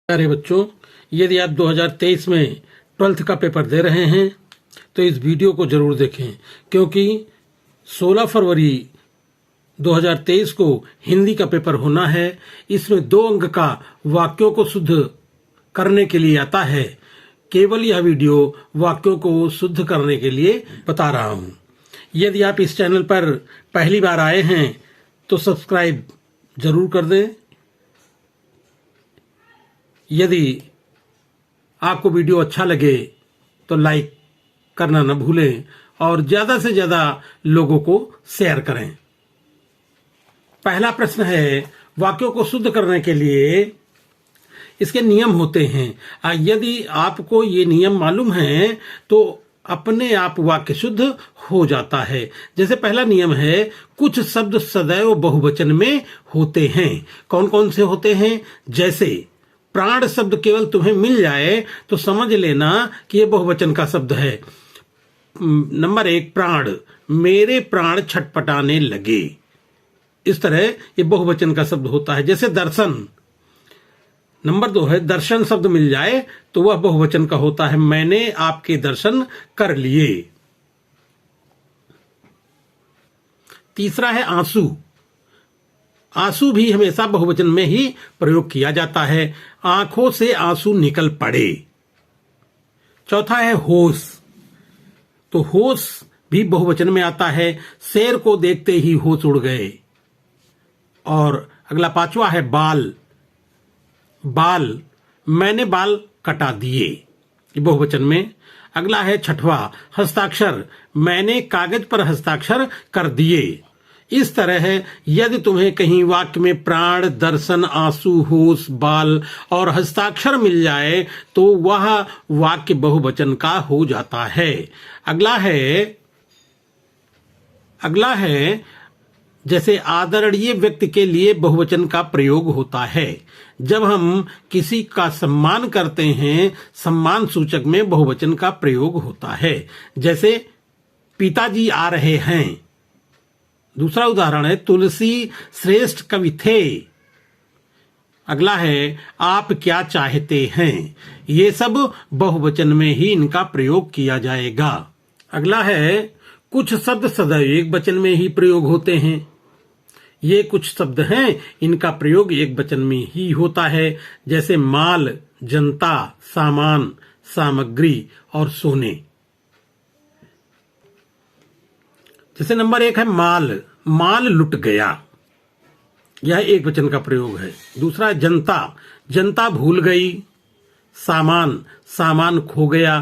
प्यारे बच्चों, यदि आप 2023 में 12th का पेपर दे रहे हैं तो इस वीडियो को जरूर देखें, क्योंकि 16 फरवरी 2023 को हिंदी का पेपर होना है। इसमें 2 अंक का वाक्यों को शुद्ध करने के लिए आता है। केवल यह वीडियो वाक्यों को शुद्ध करने के लिए बता रहा हूं। यदि आप इस चैनल पर पहली बार आए हैं तो सब्सक्राइब जरूर कर दें। यदि आपको वीडियो अच्छा लगे तो लाइक करना न भूलें और ज्यादा से ज्यादा लोगों को शेयर करें। पहला प्रश्न है, वाक्यों को शुद्ध करने के लिए इसके नियम होते हैं। यदि आपको ये नियम मालूम है तो अपने आप वाक्य शुद्ध हो जाता है। जैसे पहला नियम है, कुछ शब्द सदैव बहुवचन में होते हैं। कौन कौन से होते हैं? जैसे प्राण शब्द केवल तुम्हें मिल जाए तो समझ लेना कि यह बहुवचन का शब्द है। नंबर 1, प्राण, मेरे प्राण छटपटाने लगे। इस तरह ये बहुवचन का शब्द होता है। जैसे दर्शन। नंबर 2 है, दर्शन शब्द मिल जाए तो वह बहुवचन का होता है। मैंने आपके दर्शन कर लिए। तीसरा है आंसू। आंसू भी हमेशा बहुवचन में ही प्रयोग किया जाता है। आंखों से आंसू निकल पड़े। चौथा है होश। तो होश भी बहुवचन में आता है। शेर को देखते ही होश उड़ गए। और अगला 5वां है बाल। बाल, मैंने बाल कटा दिए, ये बहुवचन में। अगला है 6वां, हस्ताक्षर, मैंने कागज पर हस्ताक्षर कर दिए। इस तरह है, यदि तुम्हें कहीं वाक्य में प्राण, दर्शन, आंसू, होश, बाल और हस्ताक्षर मिल जाए तो वह वाक्य बहुवचन का हो जाता है। अगला है जैसे आदरणीय व्यक्ति के लिए बहुवचन का प्रयोग होता है। जब हम किसी का सम्मान करते हैं, सम्मान सूचक में बहुवचन का प्रयोग होता है। जैसे पिताजी आ रहे हैं। दूसरा उदाहरण है, तुलसी श्रेष्ठ कवि थे। अगला है, आप क्या चाहते हैं। ये सब बहुवचन में ही इनका प्रयोग किया जाएगा। अगला है, कुछ शब्द सदैव एक वचन में ही प्रयोग होते हैं। ये कुछ शब्द हैं, इनका प्रयोग एक वचन में ही होता है। जैसे माल, जनता, सामान, सामग्री और सोने। जैसे नंबर 1 है माल। माल लुट गया, यह एक वचन का प्रयोग है। दूसरा जनता, जनता भूल गई। सामान, सामान खो गया।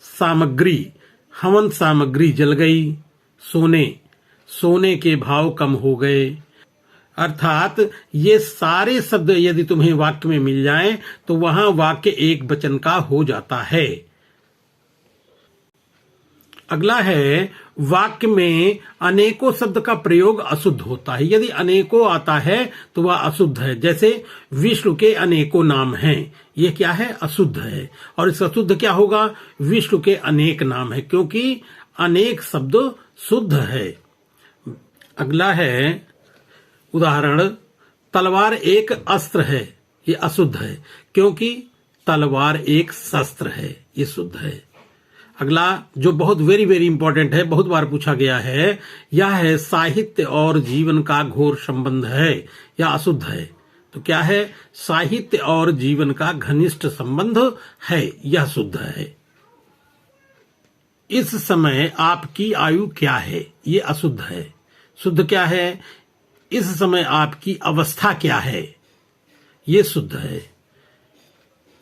सामग्री, हवन सामग्री जल गई। सोने, सोने के भाव कम हो गए। अर्थात ये सारे शब्द यदि तुम्हें वाक्य में मिल जाएं तो वहां वाक्य एक वचन का हो जाता है। अगला है, वाक्य में अनेकों शब्द का प्रयोग अशुद्ध होता है। यदि अनेकों आता है तो वह अशुद्ध है। जैसे विष्णु के अनेकों नाम हैं, यह क्या है? अशुद्ध है। और इसका शुद्ध क्या होगा? विष्णु के अनेक नाम है, क्योंकि अनेक शब्द शुद्ध है। अगला है उदाहरण, तलवार एक अस्त्र है, ये अशुद्ध है, क्योंकि तलवार एक शस्त्र है, ये शुद्ध है। अगला जो बहुत वेरी वेरी इंपॉर्टेंट है, बहुत बार पूछा गया है, यह है साहित्य और जीवन का घोर संबंध है, यह अशुद्ध है। तो क्या है? साहित्य और जीवन का घनिष्ठ संबंध है, यह शुद्ध है। इस समय आपकी आयु क्या है? ये अशुद्ध है। शुद्ध क्या है? इस समय आपकी अवस्था क्या है? ये शुद्ध है।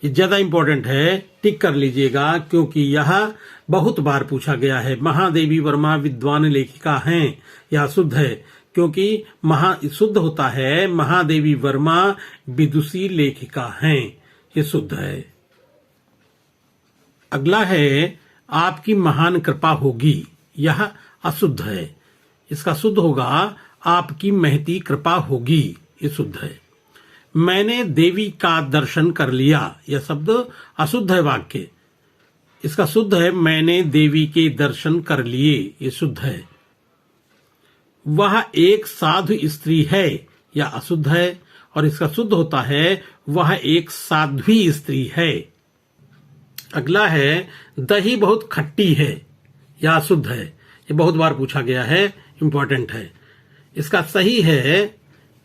ये ज्यादा इंपॉर्टेंट है, टिक कर लीजिएगा, क्योंकि यह बहुत बार पूछा गया है। महादेवी वर्मा विद्वान लेखिका हैं, यह शुद्ध है, क्योंकि शुद्ध होता है महादेवी वर्मा विदुषी लेखिका हैं, ये शुद्ध है। अगला है, आपकी महान कृपा होगी, यह अशुद्ध है। इसका शुद्ध होगा आपकी महती कृपा होगी, ये शुद्ध है। मैंने देवी का दर्शन कर लिया, यह शब्द अशुद्ध है वाक्य। इसका शुद्ध है मैंने देवी के दर्शन कर लिए, ये शुद्ध है। वह एक साधु स्त्री है, यह अशुद्ध है। और इसका शुद्ध होता है वह एक साध्वी स्त्री है। अगला है दही बहुत खट्टी है या अशुद्ध है। ये बहुत बार पूछा गया है, इंपॉर्टेंट है। इसका सही है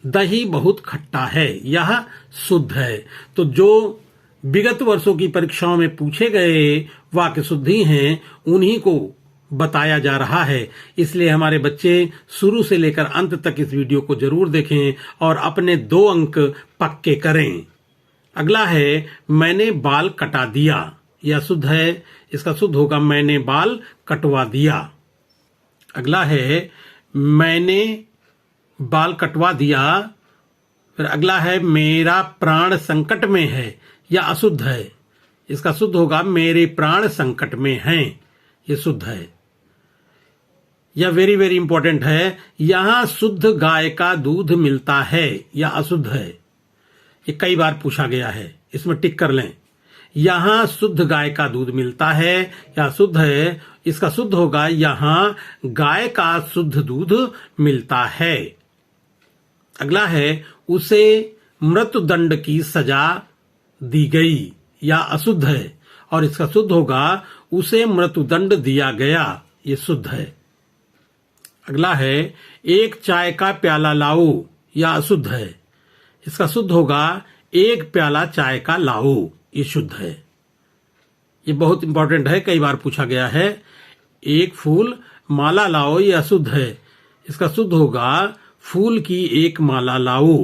दही बहुत खट्टा है, यह शुद्ध है। तो जो विगत वर्षों की परीक्षाओं में पूछे गए वाक्य शुद्धि हैं उन्हीं को बताया जा रहा है। इसलिए हमारे बच्चे शुरू से लेकर अंत तक इस वीडियो को जरूर देखें और अपने 2 अंक पक्के करें। अगला है मैंने बाल कटा दिया, यह शुद्ध है। इसका शुद्ध होगा मैंने बाल कटवा दिया। अगला है मैंने बाल कटवा दिया। फिर अगला है मेरा प्राण संकट में है, यह अशुद्ध है। इसका शुद्ध होगा मेरे प्राण संकट में हैं, यह शुद्ध है। यह वेरी वेरी इंपॉर्टेंट है। यहां शुद्ध गाय का दूध मिलता है, यह अशुद्ध है। ये कई बार पूछा गया है, इसमें टिक कर लें। यहां शुद्ध गाय का दूध मिलता है, यह शुद्ध है। इसका शुद्ध होगा यहां गाय का शुद्ध दूध मिलता है। अगला है उसे मृत्युदंड की सजा दी गई, यह अशुद्ध है। और इसका शुद्ध होगा उसे मृत्युदंड दिया गया, यह शुद्ध है। अगला है एक चाय का प्याला लाओ, यह अशुद्ध है। इसका शुद्ध होगा एक प्याला चाय का लाओ, ये शुद्ध है। ये बहुत इंपॉर्टेंट है, कई बार पूछा गया है। एक फूल माला लाओ, ये अशुद्ध है। इसका शुद्ध होगा फूल की एक माला लाओ।